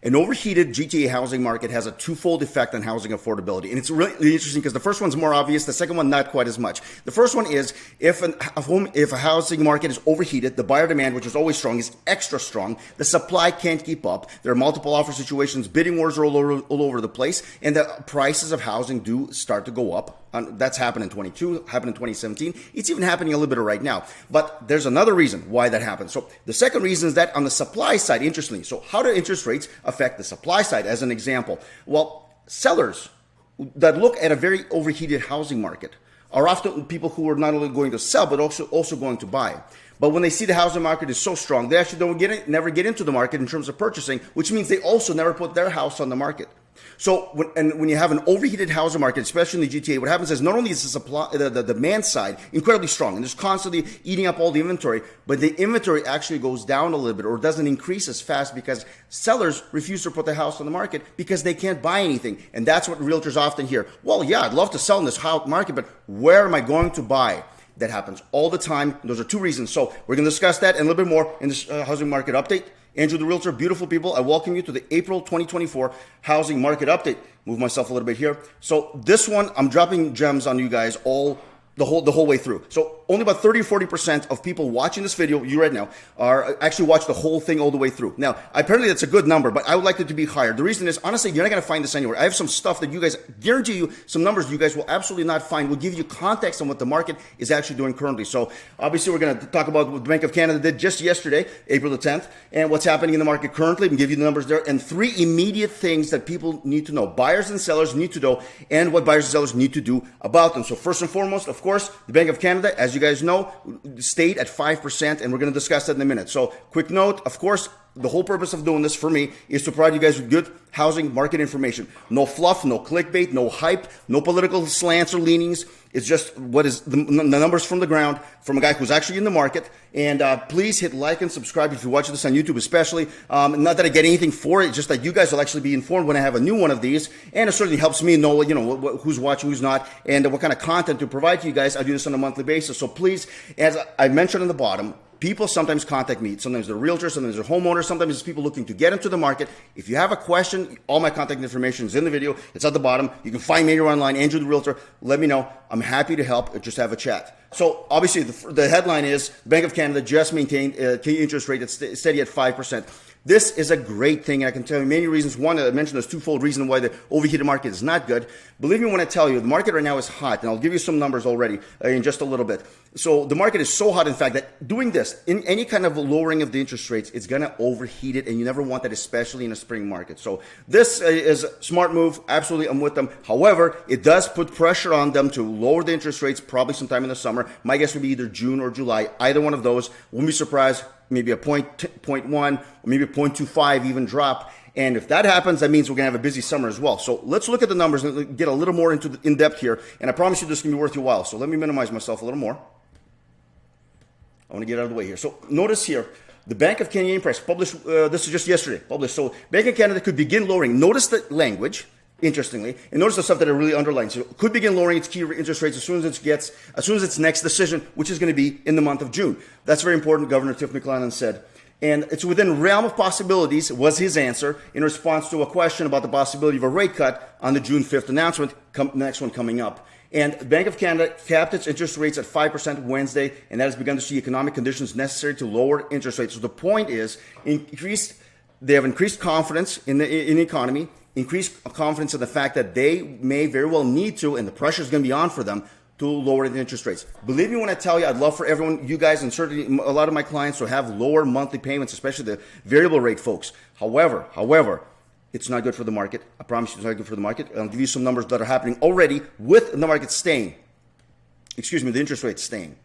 An overheated GTA housing market has a twofold effect on housing affordability. And it's really interesting because the first one's more obvious, the second one not quite as much. The first one is if a housing market is overheated, the buyer demand, which is always strong, is extra strong. The supply can't keep up. There are multiple offer situations, bidding wars are all over the place, and the prices of housing do start to go up. That's happened in 22, happened in 2017. It's even happening a little bit right now. But there's another reason why that happens. So the second reason is that on the supply side, interestingly, so how do interest rates affect the supply side as an example? Well, sellers that look at a very overheated housing market are often people who are not only going to sell, but also going to buy. But when they see the housing market is so strong, they actually never get into the market in terms of purchasing, which means they also never put their house on the market. So when you have an overheated housing market, especially in the GTA, what happens is not only is the demand side incredibly strong and just constantly eating up all the inventory, but the inventory actually goes down a little bit or doesn't increase as fast because sellers refuse to put their house on the market because they can't buy anything. And that's what realtors often hear. Well, yeah, I'd love to sell in this house market, but where am I going to buy? That happens all the time. Those are two reasons. So we're going to discuss that and a little bit more in this housing market update. Andrew the Realtor, beautiful people, I welcome you to the April 2024 Housing Market Update. Move myself a little bit here. So this one, I'm dropping gems on you guys the whole way through. So only about 30 or 40% of people watching this video, you right now, are actually watch the whole thing all the way through. Now, apparently that's a good number, but I would like it to be higher. The reason is, honestly, you're not going to find this anywhere. I have some stuff that you guys, guarantee you, some numbers you guys will absolutely not find. Will give you context on what the market is actually doing currently. So obviously we're going to talk about what the Bank of Canada did just yesterday, April the 10th, and what's happening in the market currently, and give you the numbers there, and three immediate things that people need to know. Buyers and sellers need to know, and what buyers and sellers need to do about them. So first and foremost, of course, the Bank of Canada, as you guys know, stayed at 5%, and we're going to discuss that in a minute. So quick note, of course, the whole purpose of doing this for me is to provide you guys with good housing market information. No fluff, no clickbait, no hype, no political slants or leanings. It's just what is the numbers from the ground from a guy who's actually in the market. And please hit like and subscribe if you're watching this on YouTube especially. Not that I get anything for it, just that you guys will actually be informed when I have a new one of these. And it certainly helps me know, who's watching, who's not, and what kind of content to provide to you guys. I do this on a monthly basis. So please, as I mentioned on the bottom, people sometimes contact me. Sometimes they're realtors, sometimes they're homeowners, sometimes it's people looking to get into the market. If you have a question, all my contact information is in the video. It's at the bottom. You can find me anywhere online, Andrew the Realtor. Let me know. I'm happy to help or just have a chat. So obviously the headline is Bank of Canada just maintained key interest rate that's steady at 5%. This is a great thing, and I can tell you many reasons. One, I mentioned there's twofold reason why the overheated market is not good. Believe me when I tell you, the market right now is hot, and I'll give you some numbers already in just a little bit. So the market is so hot, in fact, that doing this, in any kind of lowering of the interest rates, it's going to overheat it, and you never want that, especially in a spring market. So this is a smart move. Absolutely, I'm with them. However, it does put pressure on them to lower the interest rates probably sometime in the summer. My guess would be either June or July. Either one of those. Wouldn't be surprised. Maybe a 0.1 or maybe a 0.25 even drop. And if that happens, that means we're going to have a busy summer as well. So let's look at the numbers and get a little more in depth here. And I promise you this is going to be worth your while. So let me minimize myself a little more. I want to get out of the way here. So notice here, the Bank of Canadian Press published, this is just yesterday, published. So Bank of Canada could begin lowering. Notice the language. Interestingly, and notice the stuff that I really underlined. So it could begin lowering its key interest rates as soon as its next decision, which is going to be in the month of June. That's very important, Governor Tiff McClellan said. And it's within realm of possibilities, was his answer in response to a question about the possibility of a rate cut on the June 5th announcement, next one coming up. And Bank of Canada capped its interest rates at 5% Wednesday, and that has begun to see economic conditions necessary to lower interest rates. So the point is, they have increased confidence in the economy, increased confidence in the fact that they may very well need to, and the pressure is going to be on for them, to lower the interest rates. Believe me when I tell you, I'd love for everyone, you guys, and certainly a lot of my clients to have lower monthly payments, especially the variable rate folks. However, it's not good for the market. I promise you it's not good for the market. I'll give you some numbers that are happening already with the market staying. The interest rates staying.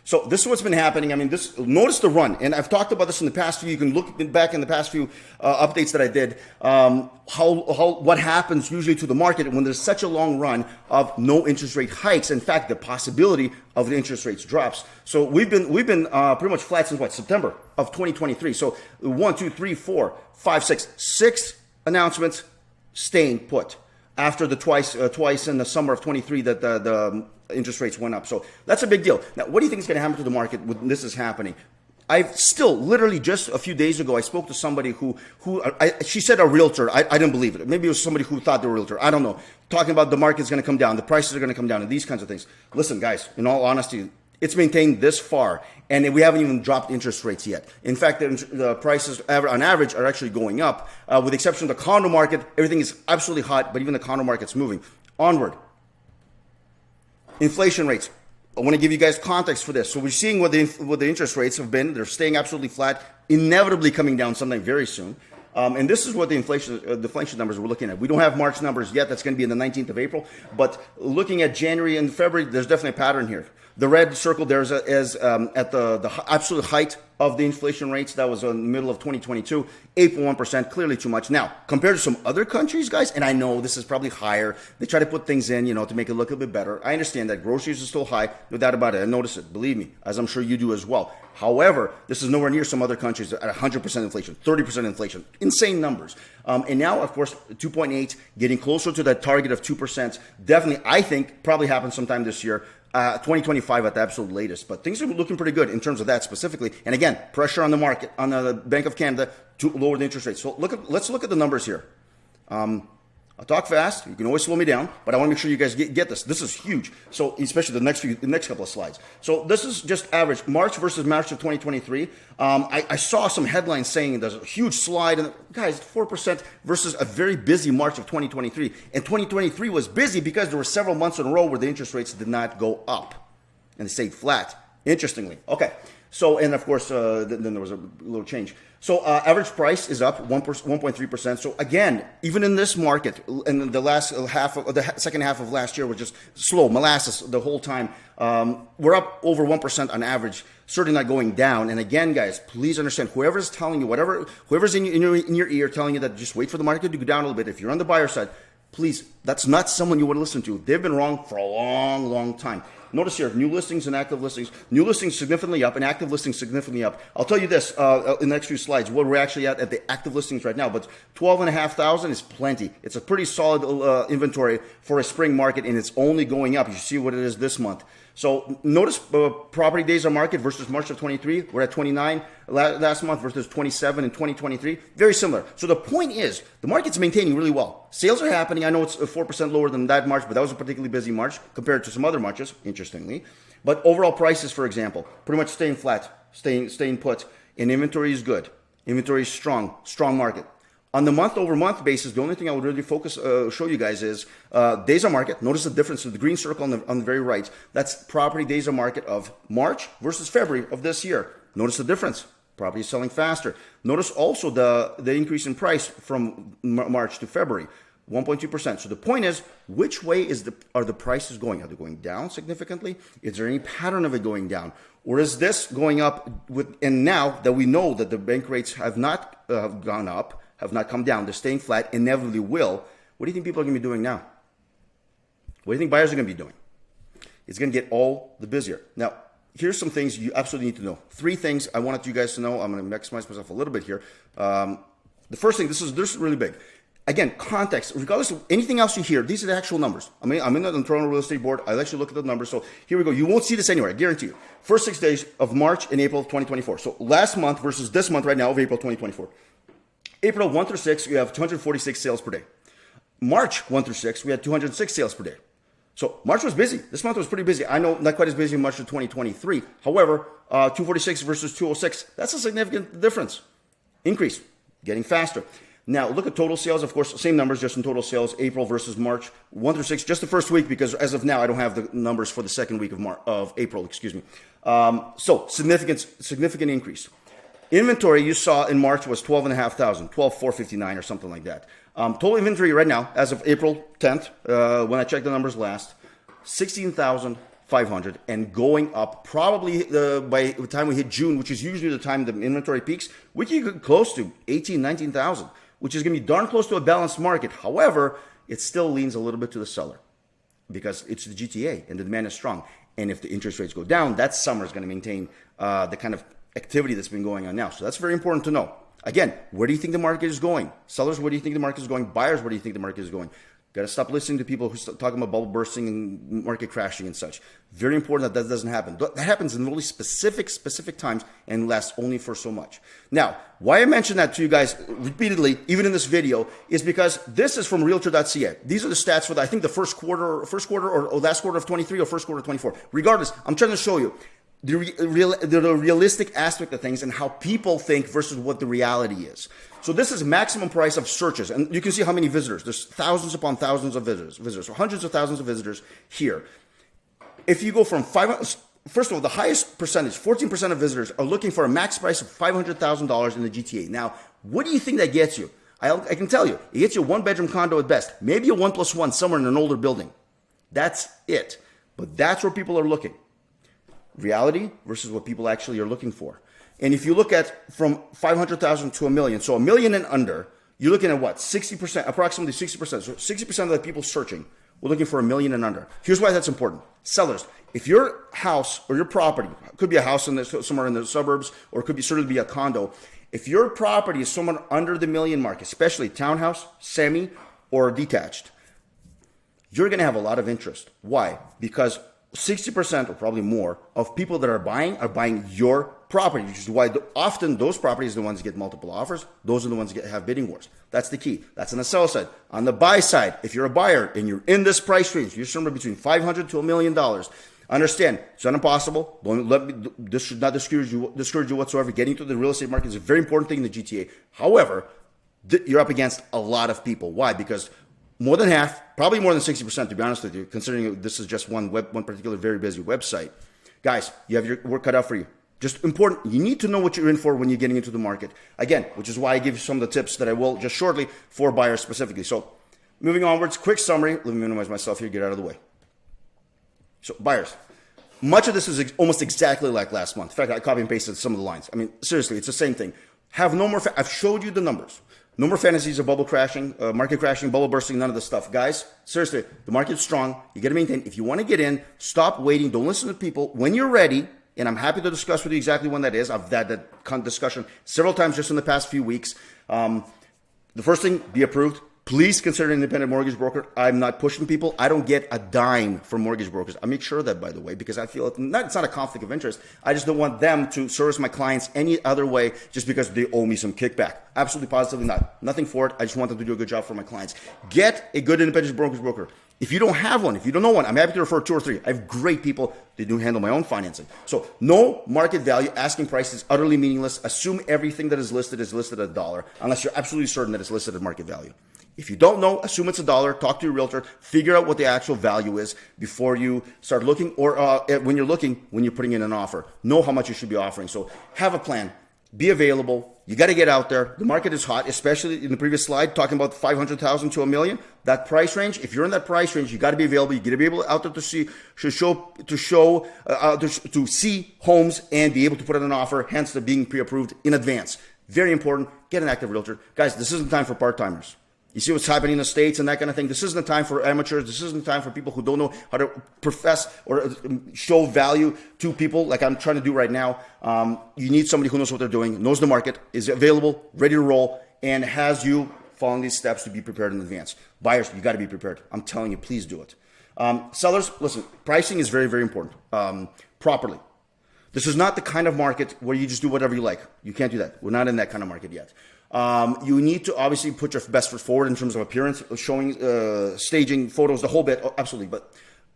So this is what's been happening. I mean, notice the run, and I've talked about this in the past few. You can look back in the past few updates that I did. What happens usually to the market when there's such a long run of no interest rate hikes. In fact, the possibility of the interest rates drops. So we've been pretty much flat since September of 2023. So 1, 2, 3, 4, 5, 6 announcements staying put after the twice in the summer of 23 that the interest rates went up. So that's a big deal. Now, what do you think is going to happen to the market when this is happening? I've still literally just a few days ago, I spoke to somebody she said a realtor. I didn't believe it. Maybe it was somebody who thought they were a realtor. I don't know. Talking about the market's going to come down, the prices are going to come down, and these kinds of things. Listen, guys, in all honesty, it's maintained this far, and we haven't even dropped interest rates yet. In fact, the prices on average are actually going up. With the exception of the condo market, everything is absolutely hot, but even the condo market's moving. Onward. Inflation rates. I want to give you guys context for this. So we're seeing what the interest rates have been. They're staying absolutely flat, inevitably coming down sometime very soon. And this is what the inflation numbers we're looking at. We don't have March numbers yet. That's going to be in the 19th of April. But looking at January and February, there's definitely a pattern here. The red circle there is at the absolute height of the inflation rates. That was in the middle of 2022, 8.1%, clearly too much. Now, compared to some other countries, guys, and I know this is probably higher. They try to put things in, to make it look a bit better. I understand that groceries are still high, no doubt about it. I notice it, believe me, as I'm sure you do as well. However, this is nowhere near some other countries at 100% inflation, 30% inflation, insane numbers. And now, of course, 2.8, getting closer to that target of 2%. Definitely, I think, probably happens sometime this year. 2025 at the absolute latest, but things are looking pretty good in terms of that specifically. And again, pressure on the market, on the Bank of Canada to lower the interest rates. So let's look at the numbers here. I'll talk fast. You can always slow me down, but I want to make sure you guys get this. This is huge. So especially the next couple of slides. So this is just average March versus March of 2023. I saw some headlines saying there's a huge slide, and guys, 4% versus a very busy March of 2023. And 2023 was busy because there were several months in a row where the interest rates did not go up and they stayed flat. Interestingly, okay. So, and of course, then there was a little change. So average price is up 1.3%. So again, even in this market, in the second half of last year was just slow, molasses the whole time. We're up over 1% on average, certainly not going down. And again, guys, please understand, whoever's telling you, whoever's in your ear telling you that just wait for the market to go down a little bit, if you're on the buyer side, please, that's not someone you want to listen to. They've been wrong for a long, long time. Notice here, new listings and active listings. New listings significantly up and active listings significantly up. I'll tell you this in the next few slides, what we're actually at the active listings right now. But 12,500 is plenty. It's a pretty solid inventory for a spring market, and it's only going up. You see what it is this month. So notice property days on market versus March of 23. We're at 29 last month versus 27 in 2023. Very similar. So the point is, the market's maintaining really well. Sales are happening. I know it's 4% lower than that March, but that was a particularly busy March compared to some other Marches, interestingly. But overall prices, for example, pretty much staying flat, staying put. And inventory is good. Inventory is strong market. On the month-over-month basis, the only thing I would really show you guys is days on market. Notice the difference of the green circle on the very right. That's property days on market of March versus February of this year. Notice the difference. Property is selling faster. Notice also the increase in price from March to February, 1.2%. So the point is, which way are the prices going? Are they going down significantly? Is there any pattern of it going down? Or is this going up and now that we know that the bank rates have not gone up, have not come down, they're staying flat, inevitably will, what do you think people are going to be doing now? What do you think buyers are going to be doing? It's going to get all the busier. Now, here's some things you absolutely need to know. 3 things I wanted you guys to know. I'm going to maximize myself a little bit here. The first thing, this is really big. Again, context, regardless of anything else you hear, these are the actual numbers. I'm in the Toronto Real Estate Board. I let you look at the numbers. So here we go. You won't see this anywhere, I guarantee you. First 6 days of March and April of 2024. So last month versus this month right now of April 2024. April 1 through 6, we have 246 sales per day. March 1 through 6, we had 206 sales per day. So March was busy. This month was pretty busy. I know not quite as busy as March of 2023. However, 246 versus 206, that's a significant difference. Increase, getting faster. Now, look at total sales. Of course, same numbers, just in total sales, April versus March, 1 through 6, just the first week, because as of now, I don't have the numbers for the second week of April, excuse me. So significant increase. Inventory you saw in March was 12,500, 12,459 or something like that. Total inventory right now, as of April 10th, when I checked the numbers last, 16,500 and going up. Probably by the time we hit June, which is usually the time the inventory peaks, we can get close to 18,000, 19,000, which is going to be darn close to a balanced market. However, it still leans a little bit to the seller because it's the GTA and the demand is strong. And if the interest rates go down, that summer is going to maintain the kind of activity that's been going on now. So that's very important to know. Again, where do you think the market is going? Sellers, where do you think the market is going? Buyers, where do you think the market is going? Got to stop listening to people who start talking about bubble bursting and market crashing and such. Very important that that doesn't happen. That happens in really specific times and lasts only for so much. Now, why I mention that to you guys repeatedly, even in this video, is because this is from Realtor.ca. These are the stats for I think the first quarter or last quarter of 23 or first quarter of 24. Regardless, I'm trying to show you the realistic aspect of things and how people think versus what the reality is. So this is maximum price of searches, and you can see how many visitors. There's thousands upon thousands of visitors, or hundreds of thousands of visitors here. If you go from 500, first of all, the highest percentage, 14% of visitors are looking for a max price of $500,000 in the GTA. Now, what do you think that gets you? I can tell you, it gets you a one-bedroom condo at best, maybe a 1+1 somewhere in an older building. That's it. But that's where people are looking. Reality versus what people actually are looking for. And if you look at from 500,000 to a million, so a million and under, you're looking at what? 60%, approximately 60%. So 60% of the people searching, we're looking for a million and under. Here's why that's important. Sellers, if your house or your property, could be a house somewhere in the suburbs, or it could be certainly be a condo. If your property is somewhere under the million mark, especially townhouse, semi, or detached, you're going to have a lot of interest. Why? Because 60% or probably more of people that are buying your property, which is why often those properties are the ones that get multiple offers. Those are the ones that have bidding wars. That's the key. That's on the sell side. On the buy side, if you're a buyer and you're in this price range, you're somewhere between $500 to $1 million. Understand, it's not impossible. This should not discourage you whatsoever. Getting to the real estate market is a very important thing in the GTA. However, you're up against a lot of people. Why? Because more than half, probably more than 60%, to be honest with you, considering this is just one particular very busy website. Guys, you have your work cut out for you. Just important, you need to know what you're in for when you're getting into the market. Again, which is why I give you some of the tips that I will just shortly for buyers specifically. So moving onwards, quick summary. Let me minimize myself here, get out of the way. So buyers, much of this is almost exactly like last month. In fact, I copy and pasted some of the lines. I mean, seriously, it's the same thing. Have no more, I've showed you the numbers. No more fantasies of bubble crashing, market crashing, bubble bursting, none of this stuff. Guys, seriously, the market's strong. You got to maintain. If you want to get in, stop waiting. Don't listen to people. When you're ready, and I'm happy to discuss with you exactly when that is. I've had that discussion several times just in the past few weeks. The first thing, be approved. Please consider an independent mortgage broker. I'm not pushing people. I don't get a dime from mortgage brokers. I make sure of that, by the way, because I feel it's not a conflict of interest. I just don't want them to service my clients any other way just because they owe me some kickback. Absolutely, positively not. Nothing for it. I just want them to do a good job for my clients. Get a good independent mortgage broker. If you don't have one, if you don't know one, I'm happy to refer 2 or 3. I have great people that do handle my own financing. So no market value, asking price is utterly meaningless. Assume everything that is listed at $1 unless you're absolutely certain that it's listed at market value. If you don't know, assume it's $1, talk to your realtor, figure out what the actual value is before you start looking, or when you're putting in an offer. Know how much you should be offering. So have a plan. Be available. You got to get out there. The market is hot, especially in the previous slide, talking about 500,000 to $1 million. That price range, if you're in that price range, you got to be available. You got to be able out there to see homes and be able to put in an offer, hence the being pre-approved in advance. Very important. Get an active realtor. Guys, this isn't time for part-timers. You see what's happening in the States and that kind of thing. This isn't the time for amateurs. This isn't the time for people who don't know how to profess or show value to people like I'm trying to do right now. You need somebody who knows what they're doing, knows the market, is available, ready to roll, and has you following these steps to be prepared in advance. Buyers, you got to be prepared. I'm telling you, please do it. Sellers, listen, pricing is very, very important. Properly. This is not the kind of market where you just do whatever you like. You can't do that. We're not in that kind of market yet. You need to obviously put your best foot forward in terms of appearance, showing, staging, photos, the whole bit. Oh, absolutely. But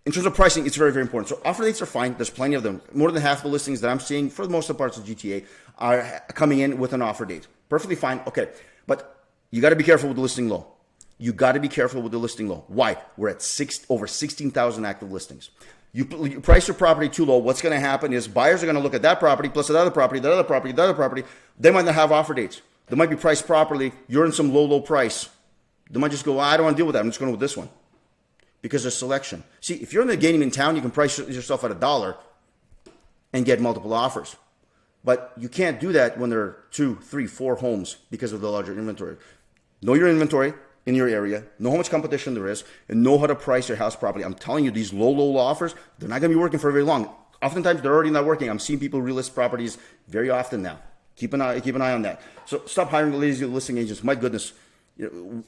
in terms of pricing, it's very, very important. So offer dates are fine. There's plenty of them. More than half the listings that I'm seeing for the most of the parts of GTA are coming in with an offer date. Perfectly fine. Okay. But you got to be careful with the listing low. You got to be careful with the listing low. Why? We're at over 16,000 active listings. You price your property too low, what's going to happen is buyers are going to look at that property plus that other property, that other property, that other property. They might not have offer dates. They might be priced properly. You're in some low price. They might just go, I don't want to deal with that. I'm just going with this one. Because there's selection. See, if you're in the game in town, you can price yourself at $1 and get multiple offers. But you can't do that when there are 2, 3, 4 homes because of the larger inventory. Know your inventory in your area, know how much competition there is, and know how to price your house properly. I'm telling you, these low offers, they're not going to be working for very long. Oftentimes, they're already not working. I'm seeing people relist properties very often now. Keep an eye on that. So stop hiring lazy listing agents. My goodness,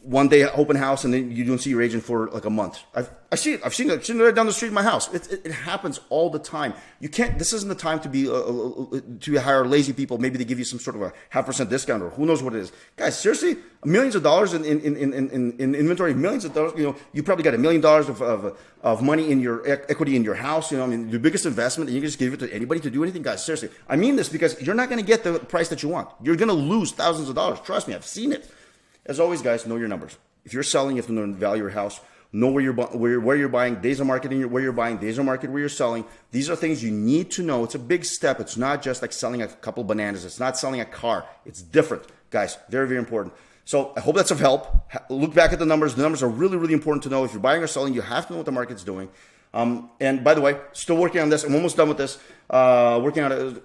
one day open house and then you don't see your agent for like a month. I've seen it right down the street of my house. It happens all the time. You can't. This isn't the time to be to hire lazy people. Maybe they give you some sort of a 0.5% discount or who knows what it is. Guys, seriously, millions of dollars in inventory, millions of dollars. You probably got $1 million of money in your equity in your house. I mean, the biggest investment, and you can just give it to anybody to do anything. Guys, seriously, I mean this because you're not going to get the price that you want. You're going to lose thousands of dollars. Trust me, I've seen it. As always, guys, know your numbers. If you're selling, you have to know the value of your house. Know where you're buying, days of market where you're buying, days of market where you're selling. These are things you need to know. It's a big step. It's not just like selling a couple bananas. It's not selling a car. It's different. Guys, very, very important. So I hope that's of help. Look back at the numbers. The numbers are really, really important to know. If you're buying or selling, you have to know what the market's doing. And by the way, still working on this. I'm almost done with this. Working on a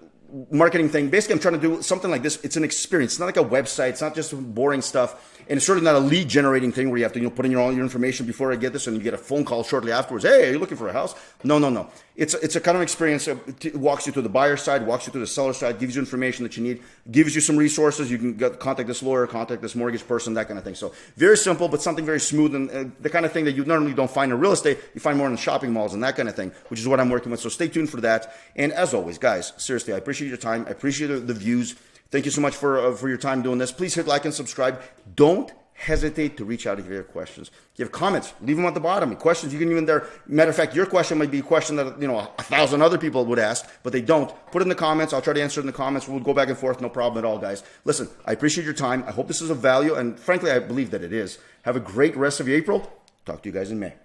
marketing thing. Basically, I'm trying to do something like this. It's an experience. It's not like a website. It's not just boring stuff. And it's certainly not a lead generating thing where you have to put in all your information before I get this and you get a phone call shortly afterwards. Hey, are you looking for a house? No. It's a kind of experience. It walks you through the buyer side, walks you through the seller side, gives you information that you need, gives you some resources. You can contact this lawyer, contact this mortgage person, that kind of thing. So very simple, but something very smooth and the kind of thing that you normally don't find in real estate. You find more in shopping malls and that kind of thing, which is what I'm working with. So stay tuned for that. And as always, guys, seriously, I appreciate your time. I appreciate the views. Thank you so much for your time doing this. Please hit like and subscribe. Don't hesitate to reach out if you have questions. If you have comments, leave them at the bottom. Questions, you can even there. Matter of fact, your question might be a question that 1,000 other people would ask, but they don't. Put it in the comments. I'll try to answer it in the comments. We'll go back and forth. No problem at all, guys. Listen, I appreciate your time. I hope this is of value, and frankly, I believe that it is. Have a great rest of your April. Talk to you guys in May.